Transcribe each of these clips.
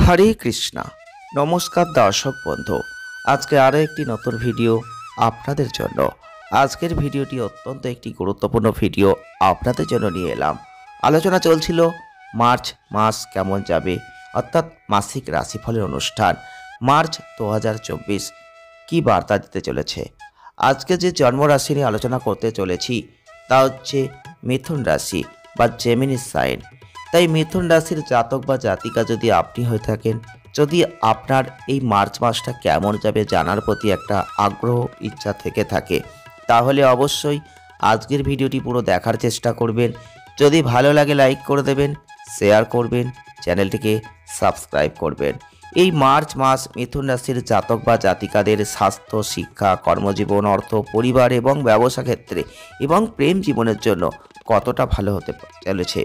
হরে কৃষ্ণা। নমস্কার দর্শক বন্ধু, আজকে আরও একটি নতুন ভিডিও আপনাদের জন্য। আজকের ভিডিওটি অত্যন্ত একটি গুরুত্বপূর্ণ ভিডিও আপনাদের জন্য নিয়ে এলাম। আলোচনা চলছিল মার্চ মাস কেমন যাবে, অর্থাৎ মাসিক রাশিফলের অনুষ্ঠান মার্চ 2024 কী বার্তা দিতে চলেছে। আজকে যে জন্মরাশি নিয়ে আলোচনা করতে চলেছি তা হচ্ছে মিথুন রাশি বা জেমিনি সাইন। তাই মিথুন রাশির জাতক বা জাতিকা যদি আপনি হয়ে থাকেন, যদি আপনার এই মার্চ মাসটা কেমন যাবে জানার প্রতি একটা আগ্রহ ইচ্ছা থেকে থাকে, তাহলে অবশ্যই আজকের ভিডিওটি পুরো দেখার চেষ্টা করবেন। যদি ভালো লাগে লাইক করে দেবেন, শেয়ার করবেন, চ্যানেলটিকে সাবস্ক্রাইব করবেন। এই মার্চ মাস মিথুন রাশির জাতক বা জাতিকাদের স্বাস্থ্য, শিক্ষা, কর্মজীবন, অর্থ, পরিবার এবং ব্যবসা ক্ষেত্রে এবং প্রেম জীবনের জন্য কতটা ভালো হতে চলেছে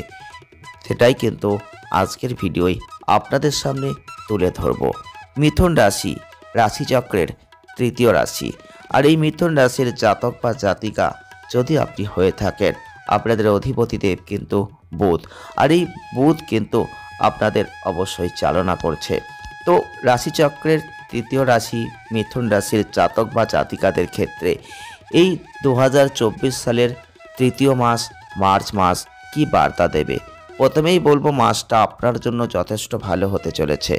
সেটাই কিন্তু আজকের ভিডিওয় আপনাদের সামনে তুলে ধরব। মিথুন রাশি রাশিচক্রের তৃতীয় রাশি, আর এই মিথুন রাশির জাতক বা জাতিকা যদি আপনি হয়ে থাকেন, আপনাদের অধিপতিদেব কিন্তু বুধ, আর এই বুধ কিন্তু আপনাদের অবশ্যই চালনা করছে। তো রাশিচক্রের তৃতীয় রাশি মিথুন রাশির জাতক বা জাতিকাদের ক্ষেত্রে এই 2024 সালের তৃতীয় মাস মার্চ মাস কি বার্তা দেবে। প্রথমেই বলবো, মাসটা আপনার জন্য যথেষ্ট ভালো হতে চলেছে।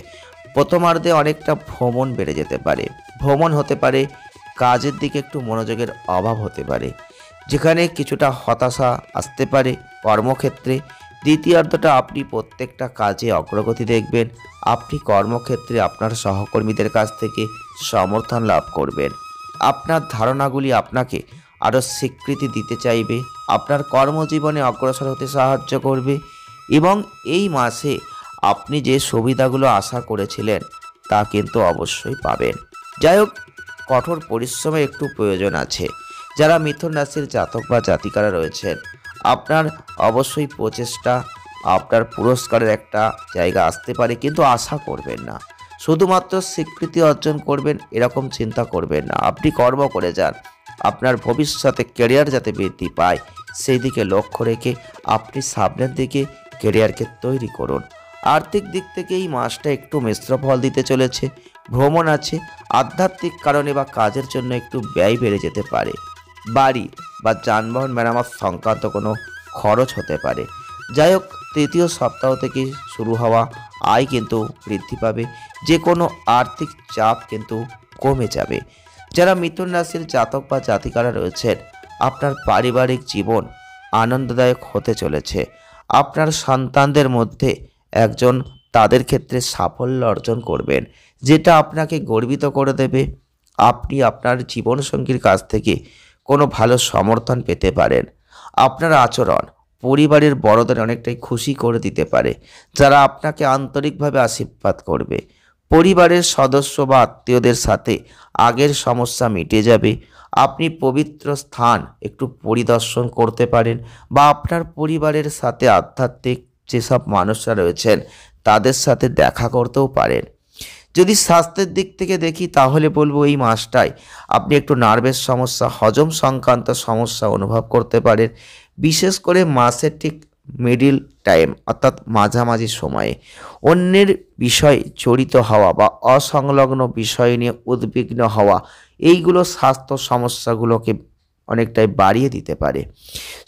প্রথমার্ধে অনেকটা ভ্রমণ বেড়ে যেতে পারে, ভ্রমণ হতে পারে, কাজের দিকে একটু মনোযোগের অভাব হতে পারে, যেখানে কিছুটা হতাশা আসতে পারে কর্মক্ষেত্রে। দ্বিতীয়ার্ধটা আপনি প্রত্যেকটা কাজে অগ্রগতি দেখবেন। আপনি কর্মক্ষেত্রে আপনার সহকর্মীদের কাছ থেকে সমর্থন লাভ করবেন। আপনার ধারণাগুলি আপনাকে আরও স্বীকৃতি দিতে চাইবে, আপনার কর্মজীবনে অগ্রসর হতে সাহায্য করবে এবং এই মাসে আপনি যে সুবিধাগুলো আশা করেছিলেন তা কিন্তু অবশ্যই পাবেন। যাই হোক, কঠোর পরিশ্রমের একটু প্রয়োজন আছে। যারা মিথুন রাশির জাতক বা জাতিকারা রয়েছেন, আপনার অবশ্যই প্রচেষ্টা, আপনার পুরস্কারের একটা জায়গা আসতে পারে, কিন্তু আশা করবেন না শুধুমাত্র স্বীকৃতি অর্জন করবেন এরকম চিন্তা করবেন না। আপনি কর্ম করে যান, আপনার ভবিষ্যতে ক্যারিয়ার যাতে বৃদ্ধি পায় সেই দিকে লক্ষ্য রেখে আপনি সামনের দিকে ক্যারিয়ারকে তৈরি করুন। আর্থিক দিক থেকে এই মাসটা একটু মিশ্র ফল দিতে চলেছে। ভ্রমণ আছে, আধ্যাত্মিক কারণে বা কাজের জন্য একটু ব্যয় বেড়ে যেতে পারে, বাড়ি বা যানবাহন মেরামত সংক্রান্ত কোনো খরচ হতে পারে। যাই হোক, তৃতীয় সপ্তাহ থেকে শুরু হওয়া আয় কিন্তু বৃদ্ধি পাবে, যে কোনো আর্থিক চাপ কিন্তু কমে যাবে। যারা মিথুন রাশির জাতক বা জাতিকারা রয়েছেন, আপনার পারিবারিক জীবন আনন্দদায়ক হতে চলেছে। আপনার সন্তানদের মধ্যে একজন তাদের ক্ষেত্রে সাফল্য অর্জন করবেন, যেটা আপনাকে গর্বিত করে দেবে। আপনি আপনার জীবনসঙ্গীর কাছ থেকে কোনো ভালো সমর্থন পেতে পারেন। আপনার আচরণ পরিবারের বড়দের অনেকটাই খুশি করে দিতে পারে, যারা আপনাকে আন্তরিকভাবে আশীর্বাদ করবে। পরিবারের সদস্য বা আত্মীয়দের সাথে আগের সমস্যা মিটে যাবে। আপনি পবিত্র স্থান একটু পরিদর্শন করতে পারেন, বা আপনার পরিবারের সাথে আধ্যাত্মিক যেসব মানুষরা রয়েছেন তাদের সাথে দেখা করতেও পারেন। যদি স্বাস্থ্যের দিক থেকে দেখি, তাহলে বলবো এই মাসটায় আপনি একটু নার্ভের সমস্যা, হজম সংক্রান্ত সমস্যা অনুভব করতে পারেন। বিশেষ করে মাসের ঠিক মিডিল টাইম, অর্থাৎ মাঝামাঝি সময়ে অন্যের বিষয়ে জড়িত হওয়া বা অসংলগ্ন বিষয় নিয়ে উদ্বিগ্ন হওয়া, এইগুলো স্বাস্থ্য সমস্যাগুলোকে অনেকটাই বাড়িয়ে দিতে পারে।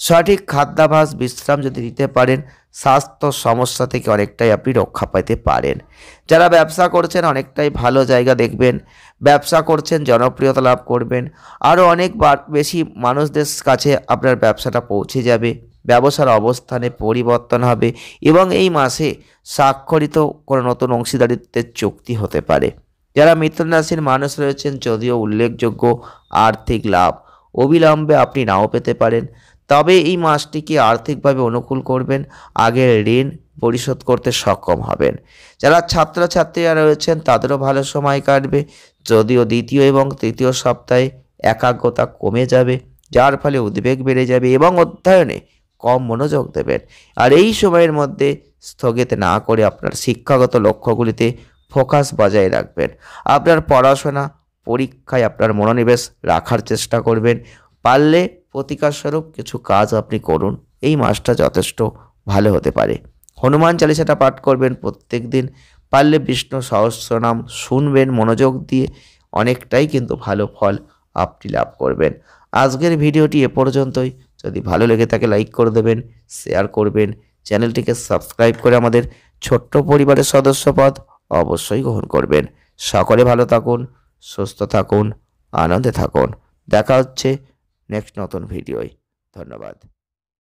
সঠিক খাদ্যাভ্যাস, বিশ্রাম যদি দিতে পারেন, স্বাস্থ্য সমস্যা থেকে অনেকটাই আপনি রক্ষা পেতে পারেন। যারা ব্যবসা করছেন, অনেকটাই ভালো জায়গা দেখবেন। ব্যবসা করছেন, জনপ্রিয়তা লাভ করবেন, আরও অনেক বেশি মানুষদের কাছে আপনার ব্যবসাটা পৌঁছে যাবে। ব্যবসার অবস্থানে পরিবর্তন হবে এবং এই মাসে স্বাক্ষরিত কোনো নতুন অংশীদারিত্বের চুক্তি হতে পারে। যারা মিথুন রাশির মানুষ রয়েছেন, যদিও উল্লেখযোগ্য আর্থিক লাভ অবিলম্বে আপনি নাও পেতে পারেন, তবে এই মাসটিকে আর্থিকভাবে অনুকূল করবেন, আগের ঋণ পরিশোধ করতে সক্ষম হবেন। যারা ছাত্রছাত্রীরা রয়েছেন তাদেরও ভালো সময় কাটবে, যদিও দ্বিতীয় এবং তৃতীয় সপ্তাহে একাগ্রতা কমে যাবে, যার ফলে উদ্বেগ বেড়ে যাবে এবং অধ্যয়নে কম মনোযোগ দেবেন। আর এই সময়ের মধ্যে স্থগিত না করে আপনার শিক্ষাগত লক্ষ্যগুলিতে ফোকাস বজায় রাখবেন। আপনার পড়াশোনা, পরীক্ষায় আপনার মনোনিবেশ রাখার চেষ্টা করবেন। পারলে প্রতিকারস্বরূপ কিছু কাজ আপনি করুন, এই মাসটা যথেষ্ট ভালো হতে পারে। হনুমান চালিসাটা পাঠ করবেন প্রত্যেক দিন, পারলে বিষ্ণু সহস্রনাম শুনবেন মনোযোগ দিয়ে, অনেকটাই কিন্তু ভালো ফল আপনি লাভ করবেন। আজকের ভিডিওটি এ পর্যন্তই। যদি ভালো লেগে থাকে লাইক করে দেবেন, শেয়ার করবেন, চ্যানেলটিকে সাবস্ক্রাইব করে আমাদের ছোট্ট পরিবারের সদস্যপদ অবশ্যই গ্রহণ করবেন। সকলে ভালো থাকুন, সুস্থ থাকুন, আনন্দে থাকুন। দেখা হচ্ছে নেক্সট নতুন ভিডিওয়। ধন্যবাদ।